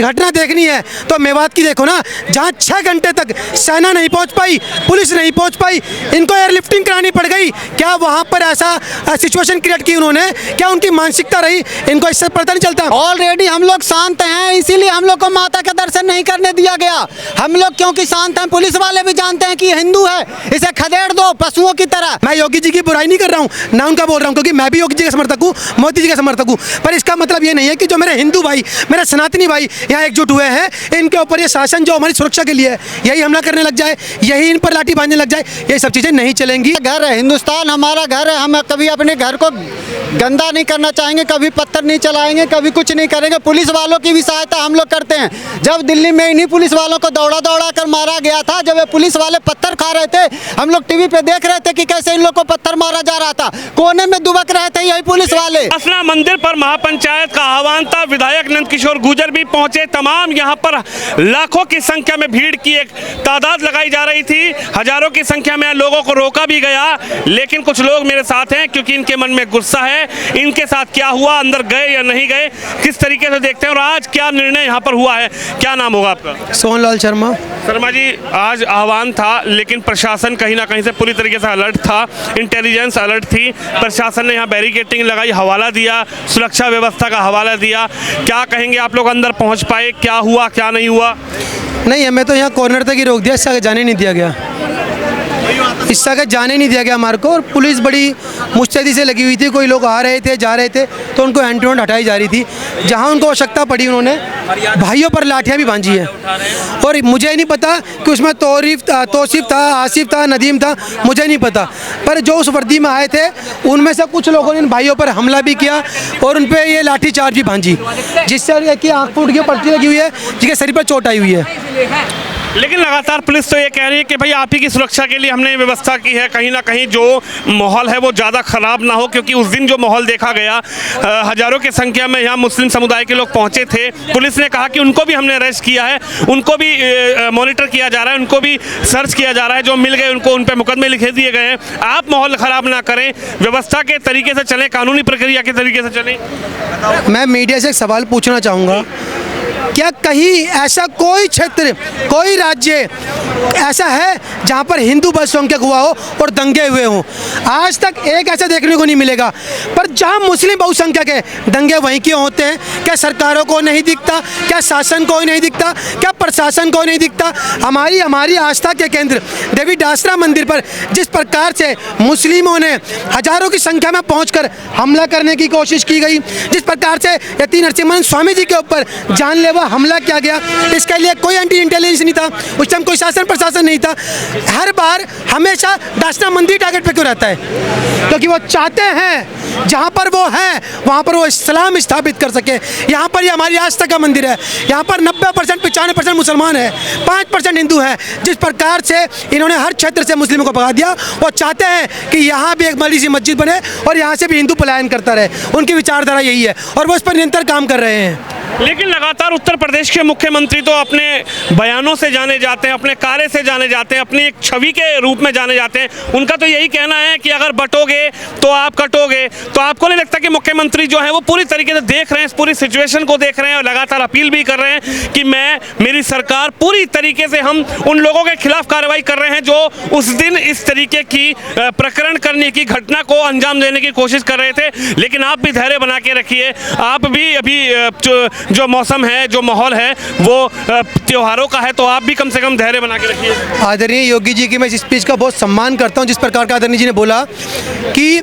घटना देखनी है तो मेवात की देखो ना, जहाँ 6 घंटे तक सेना नहीं पहुँच पाई, पुलिस नहीं पहुँच पाई, इनको एयरलिफ्टिंग करानी पड़ गई। क्या वहाँ पर ऐसा सिचुएशन क्रिएट की उन्होंने? क्या उनकी मानसिकता रही? इनको इससे पता नहीं चलता। ऑलरेडी हम लोग शांत हैं, इसीलिए हम लोग को माता का दर्शन नहीं करने दिया गया। हम लोग क्योंकि शांत हैं, पुलिस वाले भी जानते हैं कि हिंदू है, इसे खदेड़ दो पशुओं की तरह। मैं योगी जी की बुराई नहीं कर रहा हूँ, ना उनका बोल रहा हूँ, क्योंकि मैं भी योगी जी का समर्थक हूँ, मोदी जी का समर्थक हूँ। पर इसका मतलब ये नहीं है कि जो मेरे हिंदू भाई, मेरे सनातनी भाई यहाँ एकजुट हुए हैं, इनके ऊपर ये शासन जो हमारी सुरक्षा के लिए है, यही हमला करने लग जाए, यही इन पर लाठी बांधने लग जाए, ये सब चीज़ें नहीं चलेंगी। घर है, हिंदुस्तान हमारा घर है, हम कभी अपने घर को गंदा नहीं करना चाहेंगे, कभी पत्थर नहीं चलाएंगे, कभी कुछ नहीं करेंगे। पुलिस वालों की भी सहायता हम लोग करते हैं। जब दिल्ली में इन्हीं पुलिस वालों को दौड़ा दौड़ा कर मारा गया था, जब ये पुलिस वाले पत्थर खा रहे थे, हम लोग टीवी पे देख रहे थे कि कैसे इन लोग को पत्थर मारा जा रहा था, कोने में दुबक रहे थे यही पुलिस वाले। असना मंदिर पर महापंचायत का आह्वान था, विधायक नंदकिशोर गुर्जर भी पहुंचे, तमाम यहाँ पर लाखों की संख्या में भीड़ की एक तादाद लगाई जा रही थी, हजारों की संख्या में लोगों को रोका भी गया। लेकिन कुछ लोग मेरे साथ हैं, क्योंकि इनके मन में गुस्सा है। इनके साथ क्या हुआ, अंदर गए या नहीं गए, किस तरीके से देखते हैं और आज क्या निर्णय यहाँ पर हुआ है? क्या नाम होगा आपका? सोनलाल शर्मा। शर्मा जी, आज आह्वान था, लेकिन प्रशासन कहीं ना कहीं से पूरी तरीके से अलर्ट था, इंटेलिजेंस अलर्ट थी। प्रशासन ने यहाँ बैरिकेटिंग लगाई, हवाला दिया, सुरक्षा व्यवस्था का हवाला दिया। क्या कहेंगे आप लोग अंदर पहुँच पाए? क्या हुआ, क्या नहीं हुआ? नहीं, हमें तो यहाँ कॉर्नर तक ही रोक दिया, इससे आगे जाने नहीं दिया गया, इससे आगे जाने नहीं दिया गया हमारे को। और पुलिस बड़ी मुस्तैदी से लगी हुई थी, कोई लोग आ रहे थे, जा रहे थे, तो उनको हैंड टू हैंड हटाई जा रही थी। जहाँ उनको आवश्यकता पड़ी, उन्होंने भाइयों पर लाठियाँ भी भांजी है। और मुझे नहीं पता कि उसमें तौसीफ था, आसिफ था, नदीम था, मुझे नहीं पता, पर जो उस वर्दी में आए थे उनमें से कुछ लोगों ने इन भाइयों पर हमला भी किया और उन पर ये लाठी चार्ज भी भांजी, जिससे कि आँख फूट की पट्टी लगी हुई है, जिसके शरीर पर चोट आई हुई है। लेकिन लगातार पुलिस तो ये कह रही है कि भाई आप ही की सुरक्षा के लिए हमने व्यवस्था की है, कहीं ना कहीं जो माहौल है वो ज़्यादा ख़राब ना हो, क्योंकि उस दिन जो माहौल देखा गया, हज़ारों की संख्या में यहाँ मुस्लिम समुदाय के लोग पहुँचे थे। पुलिस ने कहा कि उनको भी हमने अरेस्ट किया है, उनको भी मॉनिटर किया जा रहा है, उनको भी सर्च किया जा रहा है, जो मिल गए उनको उन पर मुकदमे लिखे दिए गए हैं। आप माहौल ख़राब ना करें, व्यवस्था के तरीके से चलें, कानूनी प्रक्रिया के तरीके से चलें। मैं मीडिया से एक सवाल पूछना चाहूँगा, क्या कहीं ऐसा कोई क्षेत्र, कोई राज्य ऐसा है जहाँ पर हिंदू बहुसंख्यक हुआ हो और दंगे हुए हों? आज तक एक ऐसा देखने को नहीं मिलेगा। पर जहाँ मुस्लिम बहुसंख्यक है, दंगे वहीं क्यों होते हैं? क्या सरकारों को नहीं दिखता? क्या शासन को नहीं दिखता? क्या प्रशासन को नहीं दिखता? हमारी आस्था के केंद्र देवी डासरा मंदिर पर जिस प्रकार से मुस्लिमों ने हजारों की संख्या में पहुँचकर हमला करने की कोशिश की गई, जिस प्रकार से यति नरसिम्हन स्वामी जी के ऊपर जानलेवा हमला किया गया, इसके लिए कोई एंटी इंटेलिजेंस नहीं था, उस टाइम कोई शासन प्रशासन नहीं था। हर बार हमेशा डासरा मंदिर टारगेट पे क्यों रहता है? क्योंकि वो चाहते हैं जहाँ पर वो हैं वहाँ पर वो इस्लाम स्थापित कर सके। यहाँ पर ये हमारी आस्था का मंदिर है, यहाँ पर 90% 95% मुसलमान है, 5% हिंदू हैं। जिस प्रकार से इन्होंने हर क्षेत्र से मुस्लिमों को भगा दिया, वो चाहते हैं कि यहाँ भी एक बड़ी सी मस्जिद बने और यहाँ से भी हिंदू पलायन करता रहे। उनकी विचारधारा यही है और वो इस पर निरंतर काम कर रहे हैं। लेकिन लगातार उत्तर प्रदेश के मुख्यमंत्री तो अपने बयानों से जाने जाते हैं, अपने कार्य से जाने जाते हैं, अपनी एक छवि के रूप में जाने जाते हैं। उनका तो यही कहना है कि अगर बटोगे तो आप कटोगे। तो आपको नहीं लगता कि मुख्यमंत्री जो है वो पूरी तरीके से देख रहे हैं, इस पूरी सिचुएशन को देख रहे हैं और लगातार अपील भी कर रहे हैं कि मेरी सरकार पूरी तरीके से, हम उन लोगों के खिलाफ कार्रवाई कर रहे हैं जो उस दिन इस तरीके की प्रकरण करने की, घटना को अंजाम देने की कोशिश कर रहे थे। लेकिन आप भी धैर्य बना के रखिए, आप भी अभी जो मौसम है, जो माहौल है वो त्योहारों का है, तो आप भी कम से कम धैर्य बना के रखिए। आदरणीय योगी जी की मैं इस स्पीच का बहुत सम्मान करता हूं, जिस प्रकार का आदरणीय जी ने बोला कि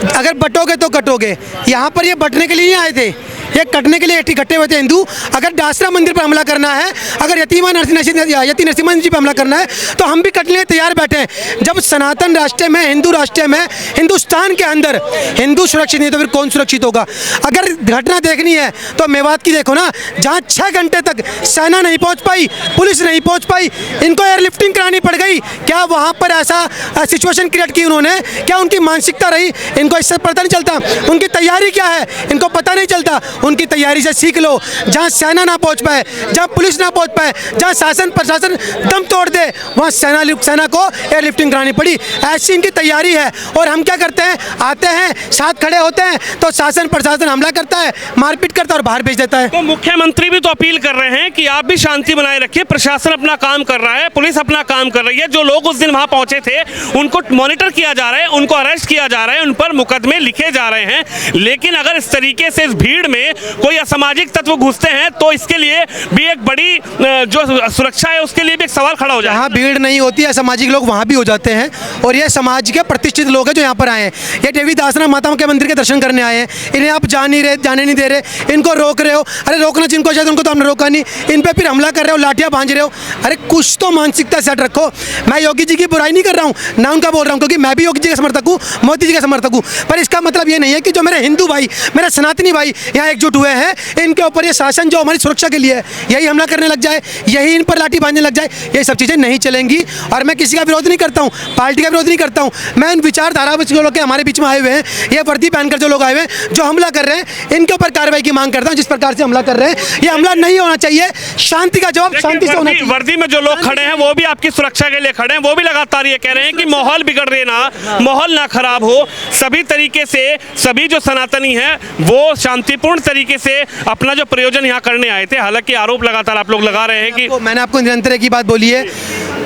अगर बटोगे तो कटोगे। यहाँ पर ये बटने के लिए नहीं आए थे, ये कटने के लिए इकट्ठे हुए थे हिंदू। अगर डासरा मंदिर पर हमला करना है, अगर यति नरसिम्हन जी पर हमला करना है, तो हम भी कटने तैयार बैठे हैं। जब सनातन राष्ट्र में, हिंदू राष्ट्र में, हिंदुस्तान के अंदर हिंदू सुरक्षित नहीं तो फिर कौन सुरक्षित होगा? अगर घटना देखनी है तो मेवात की देखो ना, जहाँ 6 घंटे तक सेना नहीं पहुँच पाई, पुलिस नहीं पहुँच पाई, इनको एयरलिफ्टिंग करानी पड़ गई। क्या वहाँ पर ऐसा सिचुएशन क्रिएट की उन्होंने? क्या उनकी मानसिकता रही? इनको इससे पता नहीं चलता। उनकी तैयारी क्या है, इनको पता नहीं चलता। उनकी तैयारी से सीख लो। जहाँ सेना ना पहुँच पाए, जहाँ पुलिस ना पहुँच पाए, जहाँ शासन प्रशासन दम तोड़ दे, वहाँ सेना को एयरलिफ्टिंग करानी पड़ी। ऐसी इनकी तैयारी है। और हम क्या करते हैं, आते हैं, साथ खड़े होते हैं तो शासन प्रशासन हमला करता है, मारपीट करता है और बाहर भेज देता है। तो मुख्यमंत्री भी तो अपील कर रहे हैं कि आप भी शांति बनाए रखिए, प्रशासन अपना काम कर रहा है, पुलिस अपना काम कर रही है। जो लोग उस दिन वहां पहुंचे थे उनको मॉनिटर किया जा रहा है, उनको अरेस्ट किया जा रहा है, उन पर मुकदमे लिखे जा रहे हैं। लेकिन अगर इस तरीके से इस भीड़ में कोई असामाजिक तत्व घुसते हैं तो इसके लिए भी एक बड़ी जो सुरक्षा है उसके लिए भी एक सवाल खड़ा हो जाए। जहाँ भीड़ नहीं होती है, असामाजिक लोग वहाँ भी हो जाते हैं। और ये समाज के प्रतिष्ठित लोग हैं जो यहाँ पर आए हैं। ये देवी दासना माता के मंदिर के दर्शन करने आए हैं, इन्हें आप जाने नहीं दे रहे, इनको रोक रहे हो। अरे रोकना जिनको चाहिए उनको तो हमने रोका नहीं, इन पे फिर हमला कर रहे हो, लाठियाँ भांज रहे हो। अरे कुछ तो मानसिकता सेट रखो। मैं योगी जी की बुराई नहीं कर रहा हूँ, ना उनका बोल रहा हूँ, क्योंकि मैं भी योगी जी का समर्थक हूँ, मोदी जी का समर्थक हूँ। पर इसका मतलब ये नहीं है कि जो मेरे हिंदू भाई, मेरे सनातनी भाई यहाँ एकजुट हुए हैं, इनके ऊपर ये शासन जो हमारी सुरक्षा के लिए है यही हमला करने लग जाए, यही इन पर लाठी बांधने लग जाए, ये सब चीज़ें नहीं चलेंगी। और मैं किसी का विरोध नहीं करता हूँ, पार्टी का विरोध नहीं करता हूँ। मैं इन विचारधारा जो लोग हमारे बीच में आए हुए हैं, ये वर्दी पहनकर जो लोग आए हुए हैं, जो हमला कर रहे हैं, इनके ऊपर कार्रवाई की मांग करता हूँ। जिस प्रकार से हमला कर रहे हैं, ये हमला नहीं होना चाहिए। शांति का जवाब शांति से होना चाहिए। वर्दी में जो लोग खड़े हैं वो भी आपकी सुरक्षा के लिए खड़े हैं, वो भी लगातार ये कह रहे हैं कि माहौल बिगड़ रहे ना, माहौल ना खराब हो, सभी तरीके से सभी जो सनातनी हैं वो शांतिपूर्ण तरीके से अपना जो प्रयोजन यहाँ करने आए थे। हालांकि आरोप लगातार आप लोग लगा रहे हैं कि मैंने आपको निरंतर एक ही बात बोली है,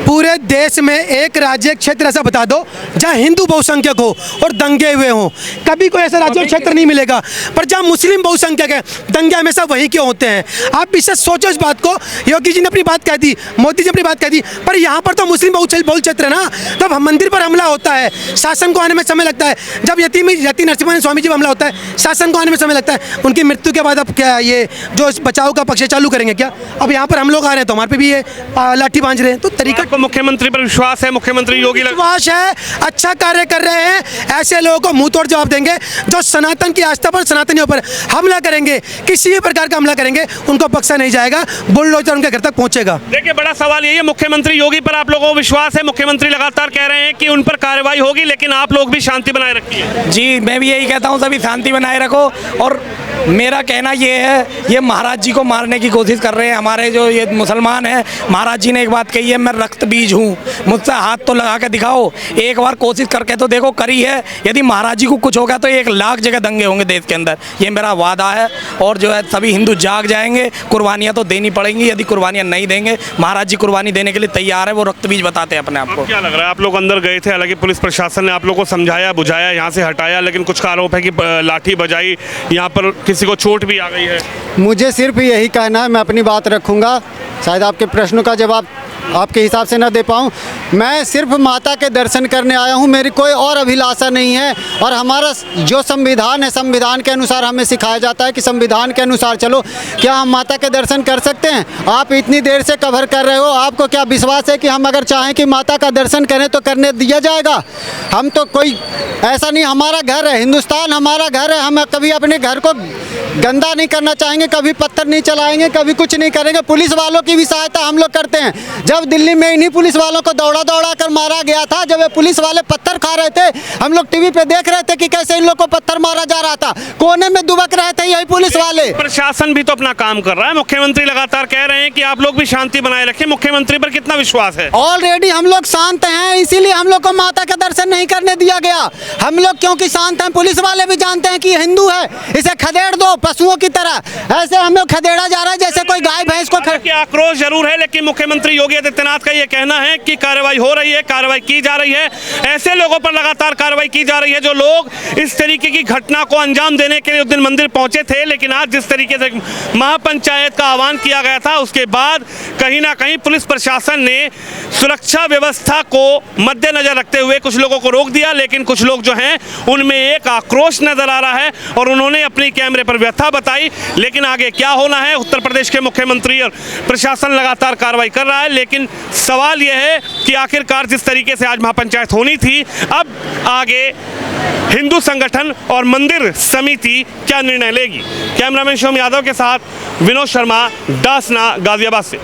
पूरे देश में एक राज्य क्षेत्र ऐसा बता दो जहां हिंदू बहुसंख्यक हो और दंगे हुए हों। कभी कोई ऐसा राज्य क्षेत्र नहीं मिलेगा। पर जहां मुस्लिम बहुसंख्यक है, दंगे हमेशा वहीं क्यों होते हैं? आप इससे सोचो इस बात को। योगी जी ने अपनी बात कह दी, मोदी जी अपनी बात कह दी, पर यहाँ पर तो मुस्लिम बहुल क्षेत्र है ना। तब मंदिर पर हमला होता है, शासन को आने में समय लगता है। जब यति नरसिम्हा स्वामी जी पर हमला होता है, शासन को आने में समय लगता है। उनकी मृत्यु के बाद अब क्या ये जो बचाव का पक्ष चालू करेंगे क्या? अब यहाँ पर हम लोग आ रहे हैं तो हमारे पे भी ये लाठी बांध रहे हैं। तो तरीका मुख्यमंत्री पर विश्वास है, मुख्यमंत्री योगी विश्वास है, अच्छा कार्य कर रहे हैं। ऐसे लोगों को मुंह तोड़ जवाब देंगे जो सनातन की आस्था पर, सनातनियों पर हमला करेंगे, किसी भी प्रकार का हमला करेंगे, उनको बख्शा नहीं जाएगा, बुलडोजर उनके घर तक पहुंचेगा। देखिए बड़ा सवाल यही है, मुख्यमंत्री योगी पर आप लोगों को विश्वास है? मुख्यमंत्री लगातार कह रहे हैं कि उन पर कार्रवाई होगी, लेकिन आप लोग भी शांति बनाए रखिए। जी मैं भी यही कहता हूँ, सभी शांति बनाए रखो। और मेरा कहना ये है, ये महाराज जी को मारने की कोशिश कर रहे हैं हमारे जो ये मुसलमान हैं। महाराज जी ने एक बात कही है, मैं रक्त बीज हूँ, मुझसे हाथ तो लगा के दिखाओ, एक बार कोशिश करके तो देखो। करी है, यदि महाराज जी को कुछ होगा तो 1 लाख जगह दंगे होंगे देश के अंदर, ये मेरा वादा है। और जो है सभी हिंदू जाग जाएंगे, कुर्बानियाँ तो देनी पड़ेंगी। यदि कुर्बानियाँ नहीं देंगे, महाराज जी कुर्बानी देने के लिए तैयार है, वो रक्त बीज बताते हैं अपने आप को। क्या लग रहा है, आप लोग अंदर गए थे, हालांकि पुलिस प्रशासन ने आप लोग को समझाया बुझाया, यहाँ से हटाया, लेकिन कुछ का आरोप है कि लाठी बजाई, यहाँ पर किसी को चोट भी आ गई है। मुझे सिर्फ यही कहना है, मैं अपनी बात रखूंगा, शायद आपके प्रश्नों का जवाब आपके हिसाब से न दे पाऊँ। मैं सिर्फ माता के दर्शन करने आया हूँ, मेरी कोई और अभिलाषा नहीं है। और हमारा जो संविधान है, संविधान के अनुसार हमें सिखाया जाता है कि संविधान के अनुसार चलो। क्या हम माता के दर्शन कर सकते हैं? आप इतनी देर से कवर कर रहे हो, आपको क्या विश्वास है कि हम अगर चाहें कि माता का दर्शन करें तो करने दिया जाएगा? हम तो कोई ऐसा नहीं, हमारा घर है, हिंदुस्तान हमारा घर है, हम कभी अपने घर को गंदा नहीं करना चाहेंगे, कभी पत्थर नहीं चलाएंगे, कभी कुछ नहीं करेंगे। पुलिस वालों की भी सहायता हम लोग करते हैं। जब दिल्ली में इन्हीं पुलिस वालों को दौड़ा कर मारा गया था, जब ये पुलिस वाले पत्थर खा रहे थे, हम लोग टीवी पे देख रहे थे कि कैसे इन लोग को पत्थर मारा जा रहा था, कोने में दुबक रहे थे यही पुलिस वाले। प्रशासन भी तो अपना काम कर रहा है, मुख्यमंत्री लगातार कह रहे हैं कि आप लोग भी शांति बनाए रखें। मुख्यमंत्री पर कितना विश्वास है? ऑलरेडी हम लोग शांत हैं, इसीलिए हम लोग को माता का दर्शन नहीं करने दिया गया। हम लोग क्योंकि शांत हैं, पुलिस वाले भी जानते हैं कि हिंदू है, इसे खदेड़ दो पशुओं की तरह। ऐसे हम लोग खदेड़ा जा रहा है जैसे कोई गाय भैंस को। आक्रोश जरूर है, लेकिन मुख्यमंत्री योगी आदित्यनाथ का ये कहना है कि कार्रवाई हो रही है, कार्रवाई की जा रही है। ऐसे लोगों पर लगातार कार्रवाई की जा रही है जो लोग इस तरीके की घटना को अंजाम देने के लिए उस दिन मंदिर पहुंचे थे। लेकिन आज जिस तरीके से महापंचायत का आह्वान किया गया था, उसके बाद कहीं ना कहीं पुलिस प्रशासन ने सुरक्षा व्यवस्था को मद्देनजर रखते हुए कुछ लोगों को रोक दिया। लेकिन कुछ लोग जो हैं उनमें एक आक्रोश नजर आ रहा है और उन्होंने अपनी कैमरे पर व्यथा बताई। लेकिन आगे क्या होना है, उत्तर प्रदेश के मुख्यमंत्री और प्रशासन लगातार कार्रवाई कर रहा है। लेकिन सवाल यह है कि आखिरकार जिस तरीके से आज महापंचायत होनी थी, अब आगे हिंदू संगठन और मंदिर समिति क्या निर्णय लेगी। कैमरामैन शिवम यादव के साथ विनोद शर्मा, दासना, गाजियाबाद से।